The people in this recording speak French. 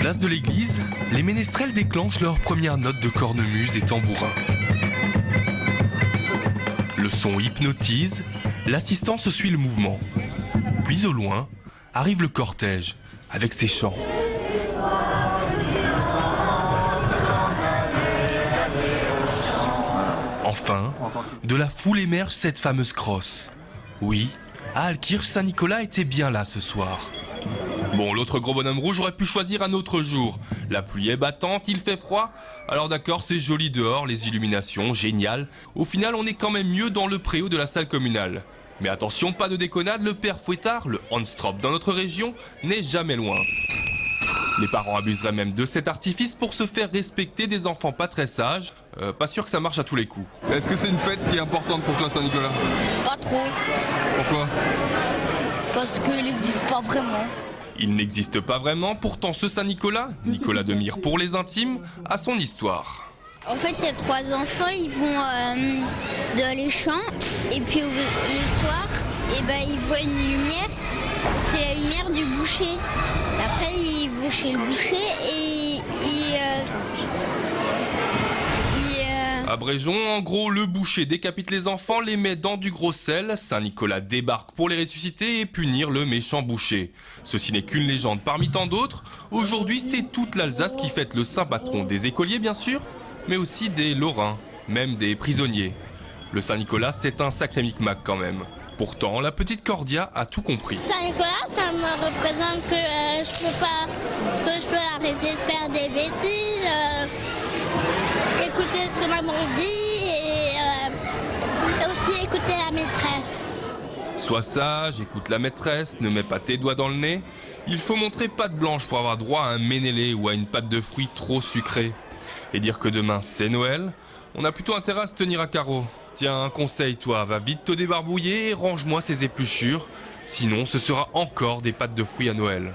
place de l'église, les ménestrels déclenchent leurs premières notes de cornemuse et tambourin. Le son hypnotise, l'assistance suit le mouvement. Puis au loin, arrive le cortège, avec ses chants. Enfin, de la foule émerge cette fameuse crosse. Oui, à Altkirch, Saint-Nicolas était bien là ce soir. Bon, l'autre gros bonhomme rouge aurait pu choisir un autre jour. La pluie est battante, il fait froid. Alors d'accord, c'est joli dehors, les illuminations, génial. Au final, on est quand même mieux dans le préau de la salle communale. Mais attention, pas de déconnade, le père Fouettard, le Hans-Trop dans notre région, n'est jamais loin. Les parents abuseraient même de cet artifice pour se faire respecter des enfants pas très sages. Pas sûr que ça marche à tous les coups. Est-ce que c'est une fête qui est importante pour toi, Saint-Nicolas? Pas trop, Pourquoi? parce qu'il n'existe pas vraiment. Il n'existe pas vraiment, pourtant ce Saint-Nicolas, Nicolas de Myre pour les intimes, a son histoire. En fait, il y a 3 enfants, ils vont dans les champs, et puis le soir, ils voient une lumière, c'est la lumière du boucher. Après, ils vont chez le boucher et Abrégeons, en gros, le boucher décapite les enfants, les met dans du gros sel, Saint-Nicolas débarque pour les ressusciter et punir le méchant boucher. Ceci n'est qu'une légende parmi tant d'autres. Aujourd'hui, c'est toute l'Alsace qui fête le saint patron des écoliers, bien sûr, mais aussi des Lorrains, même des prisonniers. Le Saint-Nicolas, c'est un sacré micmac quand même. Pourtant, la petite Cordia a tout compris. Saint-Nicolas, ça me représente que je peux arrêter de faire des bêtises, écouter ce que maman dit et aussi écouter la maîtresse. Sois sage, écoute la maîtresse, ne mets pas tes doigts dans le nez. Il faut montrer patte blanche pour avoir droit à un ménélé ou à une pâte de fruits trop sucrée. Et dire que demain c'est Noël, on a plutôt intérêt à se tenir à carreau. Tiens, un conseil toi, va vite te débarbouiller et range-moi ces épluchures. Sinon, ce sera encore des pâtes de fruits à Noël.